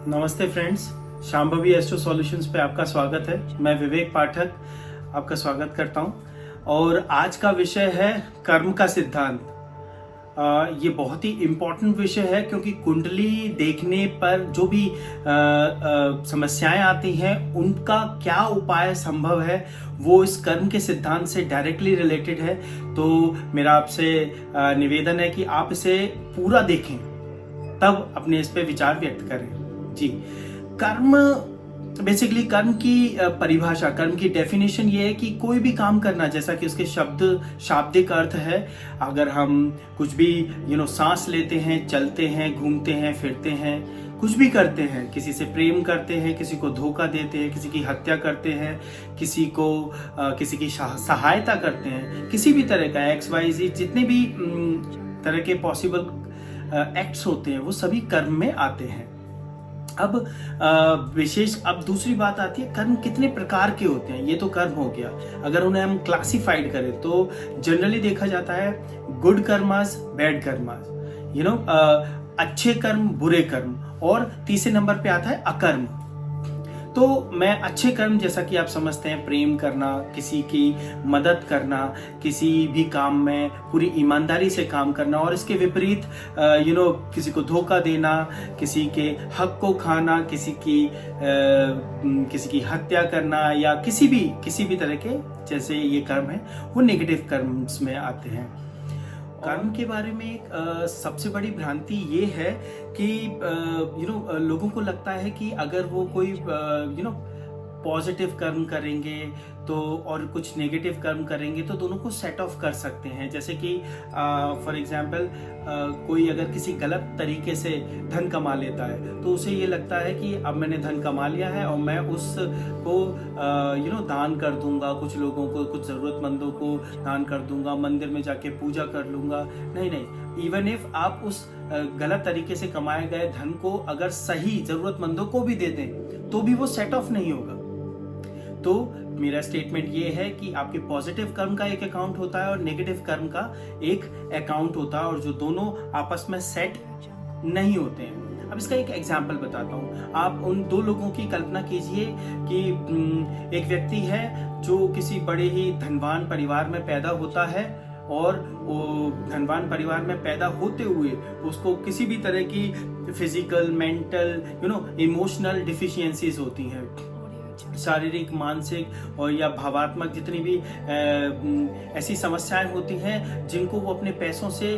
नमस्ते friends, Shambhavi astro solutions पे आपका स्वागत है। मैं विवेक पाठक आपका स्वागत करता हूं और आज का विषय है कर्म का सिद्धांत। ये बहुत ही इम्पोर्टेंट विषय है क्योंकि कुंडली देखने पर जो भी समस्याएं आती हैं उनका क्या उपाय संभव है वो इस कर्म के सिद्धांत से डायरेक्टली रिलेटेड है। तो मेरा आपसे निवेदन है कि आप इसे पूरा देखें, तब अपने इस पे विचार व्यक्त करें। जी, कर्म बेसिकली कर्म की परिभाषा, कर्म की डेफिनेशन ये है कि कोई भी काम करना, जैसा कि उसके शाब्दिक अर्थ है। अगर हम कुछ भी सांस लेते हैं, चलते हैं, घूमते हैं, फिरते हैं, कुछ भी करते हैं, किसी से प्रेम करते हैं, किसी को धोखा देते हैं, किसी की हत्या करते हैं, किसी की सहायता करते हैं, किसी भी तरह का XYZ जितने भी तरह के पॉसिबल एक्ट्स होते हैं वो सभी कर्म में आते हैं। अब अब दूसरी बात आती है, कर्म कितने प्रकार के होते हैं। ये तो कर्म हो गया। अगर उन्हें हम क्लासिफाइड करें तो जनरली देखा जाता है गुड कर्मास, बैड कर्मास, अच्छे कर्म, बुरे कर्म, और तीसरे नंबर पे आता है अकर्म। तो मैं अच्छे कर्म, जैसा कि आप समझते हैं, प्रेम करना, किसी की मदद करना, किसी भी काम में पूरी ईमानदारी से काम करना, और इसके विपरीत किसी को धोखा देना, किसी के हक को खाना, किसी की हत्या करना, या किसी भी तरह के जैसे ये कर्म है वो नेगेटिव कर्म्स में आते हैं। कर्म के बारे में एक सबसे बड़ी भ्रांति ये है कि लोगों को लगता है कि अगर वो कोई पॉजिटिव कर्म करेंगे तो और कुछ नेगेटिव कर्म करेंगे तो दोनों को सेट ऑफ कर सकते हैं। जैसे कि फॉर एग्जांपल कोई अगर किसी गलत तरीके से धन कमा लेता है तो उसे ये लगता है कि अब मैंने धन कमा लिया है और मैं उसको दान कर दूंगा, कुछ लोगों को, कुछ जरूरतमंदों को दान कर दूंगा, मंदिर में जाके पूजा कर लूंगा। नहीं, इवन इफ आप उस गलत तरीके से कमाए गए धन को अगर सही जरूरतमंदों को भी दे दें तो भी वो सेट ऑफ नहीं होगा। तो मेरा स्टेटमेंट ये है कि आपके पॉजिटिव कर्म का एक अकाउंट होता है और नेगेटिव कर्म का एक अकाउंट होता है, और जो दोनों आपस में सेट नहीं होते हैं। अब इसका एक एग्जाम्पल बताता हूँ। आप उन दो लोगों की कल्पना कीजिए कि एक व्यक्ति है जो किसी बड़े ही धनवान परिवार में पैदा होता है, और वो धनवान परिवार में पैदा होते हुए उसको किसी भी तरह की फिजिकल, मेंटल, इमोशनल डिफिशियंसीज होती हैं, शारीरिक, मानसिक और या भावात्मक जितनी भी ऐसी समस्याएं होती हैं जिनको वो अपने पैसों से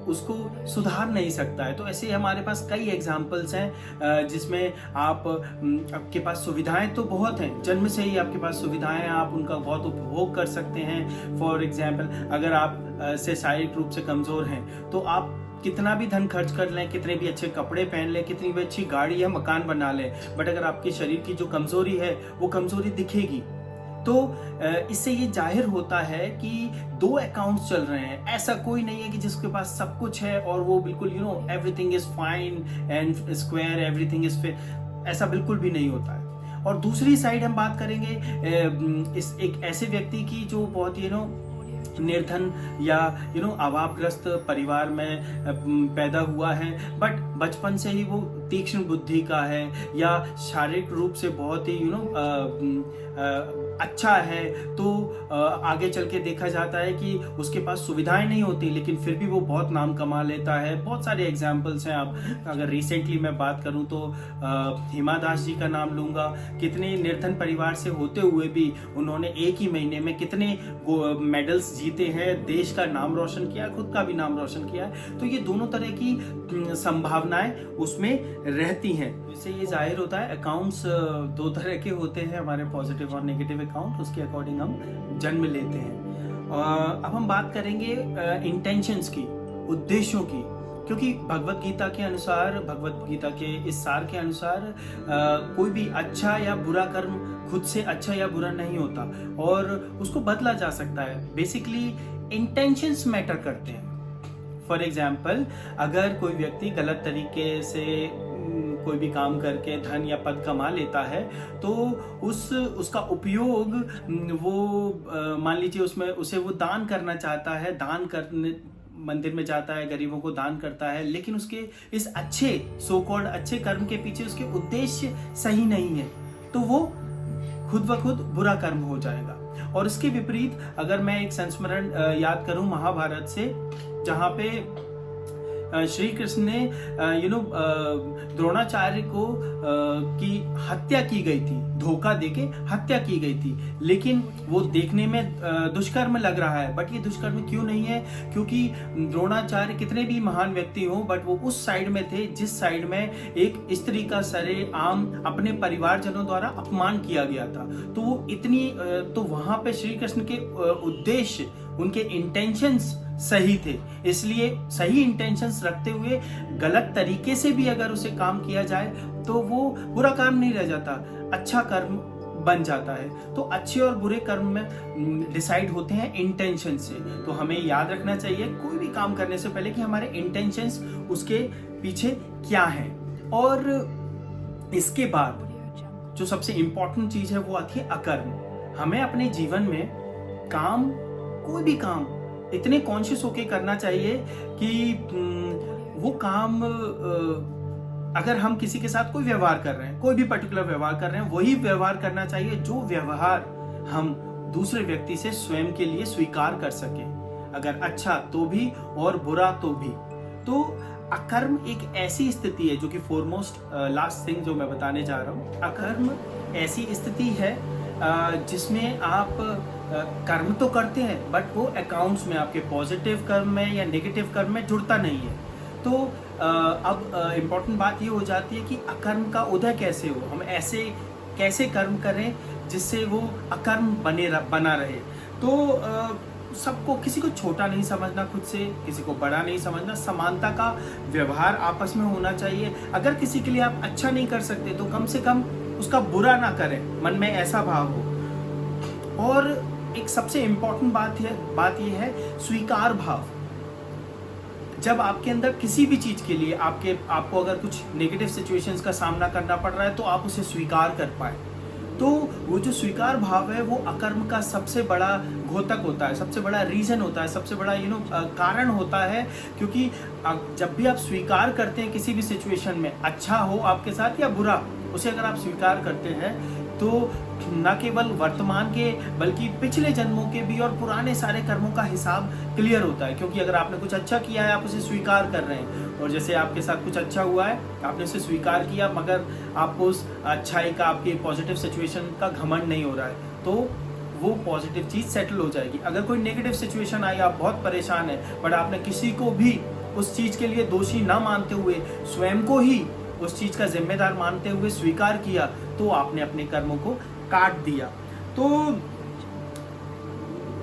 उसको सुधार नहीं सकता है। तो ऐसे हमारे पास कई एग्जाम्पल्स हैं जिसमें आपके पास सुविधाएं तो बहुत हैं, जन्म से ही आपके पास सुविधाएं हैं, आप उनका बहुत उपभोग कर सकते हैं। फॉर एग्जाम्पल, अगर आप से शारीरिक रूप से कमजोर हैं तो आप कितना भी धन खर्च कर लें, कितने भी अच्छे कपड़े पहन लें, कितनी भी अच्छी गाड़ी या मकान बना लें, बट अगर आपके शरीर की जो कमजोरी है वो कमजोरी दिखेगी। तो इससे ये जाहिर होता है कि दो अकाउंट्स चल रहे हैं। ऐसा कोई नहीं है कि जिसके पास सब कुछ है और वो बिल्कुल everything is fine and square, everything is fair. ऐसा बिल्कुल भी नहीं होता है। और दूसरी साइड हम बात करेंगे एक ऐसे व्यक्ति की जो बहुत ही निर्धन या अभावग्रस्त परिवार में पैदा हुआ है, बट बचपन से ही वो तीक्ष्ण बुद्धि का है या शारीरिक रूप से बहुत ही अच्छा है। तो आगे चल के देखा जाता है कि उसके पास सुविधाएं नहीं होती लेकिन फिर भी वो बहुत नाम कमा लेता है। बहुत सारे एग्जाम्पल्स हैं। आप अगर रिसेंटली मैं बात करूं तो हिमा दास जी का नाम लूंगा। कितने निर्धन परिवार से होते हुए भी उन्होंने एक ही महीने में कितने मेडल्स जीते हैं, देश का नाम रोशन किया, खुद का भी नाम रोशन किया है। तो ये दोनों तरह की संभावनाएं उसमें रहती हैं। इससे ये जाहिर होता है अकाउंट्स दो तरह के होते हैं हमारे, पॉजिटिव और नेगेटिव अकाउंट। उसके अकॉर्डिंग हम जन्म लेते हैं। अब हम बात करेंगे इंटेंशंस की, उद्देश्यों की, क्योंकि भगवत गीता के अनुसार, भगवत गीता के इस सार के अनुसार कोई भी अच्छा या बुरा कर्म खुद से अच्छा या बुरा नहीं होता और उसको बदला जा सकता है। बेसिकली इंटेंशंस मैटर करते हैं। फॉर एग्जाम्पल, अगर कोई व्यक्ति गलत तरीके से कोई भी काम करके धन या पद कमा लेता है तो उसका उपयोग वो मान लीजिए उसमें उसे वो दान करना चाहता है, दान करने मंदिर में जाता है, गरीबों को दान करता है, लेकिन उसके इस अच्छे सो कॉल्ड अच्छे कर्म के पीछे उसके उद्देश्य सही नहीं है, तो वो खुद ब खुद बुरा कर्म हो जाएगा। और इसके विपरीत अगर मैं एक संस्मरण याद करूं महाभारत से, जहां पे श्री कृष्ण ने द्रोणाचार्य को की हत्या की गई थी, धोखा देके हत्या की गई थी, लेकिन वो देखने में दुष्कर्म लग रहा है, बट ये दुष्कर्म क्यों नहीं है? क्योंकि द्रोणाचार्य कितने भी महान व्यक्ति हो, बट वो उस साइड में थे जिस साइड में एक स्त्री का सरेआम अपने परिवारजनों द्वारा अपमान किया गया था। तो वो इतनी तो वहां पे श्री कृष्ण के उद्देश्य, उनके इंटेंशंस सही थे, इसलिए सही इंटेंशंस रखते हुए गलत तरीके से भी अगर उसे काम किया जाए तो वो बुरा काम नहीं रह जाता, अच्छा कर्म बन जाता है। तो अच्छे और बुरे कर्म में डिसाइड होते हैं इंटेंशन से। तो हमें याद रखना चाहिए कोई भी काम करने से पहले कि हमारे इंटेंशंस उसके पीछे क्या है। और इसके बाद जो सबसे इंपॉर्टेंट चीज है वो आती है अकर्म। हमें अपने जीवन में काम, कोई भी काम इतने कॉन्शियस होके करना चाहिए कि वो काम अगर हम किसी के साथ कोई व्यवहार कर रहे हैं, कोई भी पर्टिकुलर व्यवहार कर रहे हैं, वही व्यवहार करना चाहिए जो व्यवहार हम दूसरे व्यक्ति से स्वयं के लिए स्वीकार कर सके, अगर अच्छा तो भी और बुरा तो भी। तो अकर्म एक ऐसी स्थिति है जो कि फॉरमोस्ट लास्ट थिंग जो मैं बताने जा रहा हूँ, अकर्म ऐसी स्थिति है जिसमें आप कर्म तो करते हैं बट वो अकाउंट्स में आपके पॉजिटिव कर्म में या नेगेटिव कर्म में जुड़ता नहीं है। तो अब इम्पोर्टेंट बात ये हो जाती है कि अकर्म का उदय कैसे हो, हम ऐसे कैसे कर्म करें जिससे वो अकर्म बना रहे। तो सबको, किसी को छोटा नहीं समझना, खुद से किसी को बड़ा नहीं समझना, समानता का व्यवहार आपस में होना चाहिए। अगर किसी के लिए आप अच्छा नहीं कर सकते तो कम से कम उसका बुरा ना करें, मन में ऐसा भाव हो। और एक सबसे इंपॉर्टेंट बात यह है स्वीकार भाव। जब आपके अंदर किसी भी चीज के लिए आपको अगर कुछ नेगेटिव सिचुएशंस का सामना करना पड़ रहा है तो आप उसे स्वीकार कर पाए, तो वो जो स्वीकार भाव है वो अकर्म का सबसे बड़ा घोतक होता है, सबसे बड़ा रीजन होता है, सबसे बड़ा कारण होता है। क्योंकि जब भी आप स्वीकार करते हैं किसी भी सिचुएशन में, अच्छा हो आपके साथ या बुरा, उसे अगर आप स्वीकार करते हैं तो न केवल वर्तमान के बल्कि पिछले जन्मों के भी और पुराने सारे कर्मों का हिसाब क्लियर होता है। क्योंकि अगर आपने कुछ अच्छा किया है, आप उसे स्वीकार कर रहे हैं, और जैसे आपके साथ कुछ अच्छा हुआ है, आपने उसे स्वीकार किया, मगर आपको उस अच्छाई का, आपकी पॉजिटिव सिचुएशन का घमंड नहीं हो रहा है, तो वो पॉजिटिव चीज सेटल हो जाएगी। अगर कोई नेगेटिव सिचुएशन आई, आप बहुत परेशान है, बट आपने किसी को भी उस चीज के लिए दोषी ना मानते हुए स्वयं को ही उस चीज का जिम्मेदार मानते हुए स्वीकार किया, तो आपने अपने कर्मों को काट दिया। तो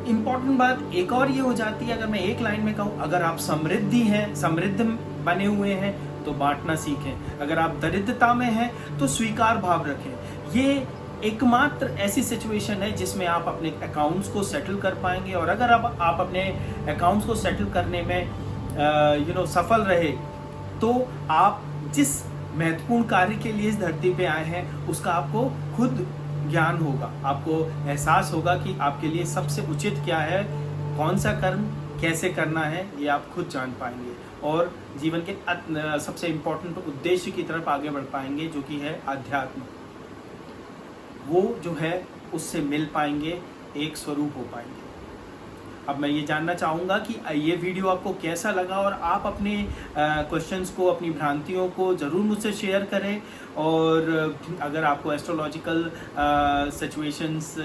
इंपॉर्टेंट बात एक और ये हो जाती है, अगर मैं एक लाइन में कहूं, अगर आप समृद्ध बने हुए हैं तो बांटना सीखें, अगर आप दरिद्रता में हैं तो स्वीकार भाव रखें। ये एकमात्र ऐसी सिचुएशन है जिसमें आप अपने अकाउंट्स को सेटल कर पाएंगे। और अगर आप अपने अकाउंट्स को सेटल करने में सफल रहे, तो आप जिस महत्वपूर्ण कार्य के लिए इस धरती पे आए हैं उसका आपको खुद ज्ञान होगा, आपको एहसास होगा कि आपके लिए सबसे उचित क्या है, कौन सा कर्म कैसे करना है, ये आप खुद जान पाएंगे और जीवन के सबसे इम्पोर्टेंट उद्देश्य की तरफ आगे बढ़ पाएंगे, जो कि है आध्यात्म। वो जो है उससे मिल पाएंगे, एक स्वरूप हो पाएंगे। अब मैं ये जानना चाहूँगा कि ये वीडियो आपको कैसा लगा, और आप अपने क्वेश्चंस को, अपनी भ्रांतियों को ज़रूर मुझसे शेयर करें। और अगर आपको एस्ट्रोलॉजिकल सिचुएशंस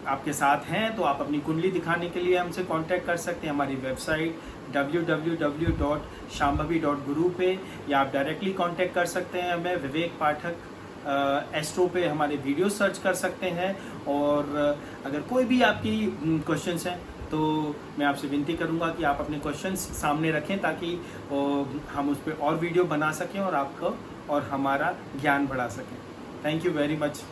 आपके साथ हैं तो आप अपनी कुंडली दिखाने के लिए हमसे कांटेक्ट कर सकते हैं हमारी वेबसाइट www.shambhavi.guru पे, या आप डायरेक्टली कांटेक्ट कर सकते हैं हमें विवेक पाठक एस्ट्रो पे, हमारे वीडियो सर्च कर सकते हैं। और अगर कोई भी आपकी क्वेश्चंस हैं तो मैं आपसे विनती करूंगा कि आप अपने क्वेश्चंस सामने रखें, ताकि हम उस पर और वीडियो बना सकें और आपको और हमारा ज्ञान बढ़ा सकें। Thank you very much.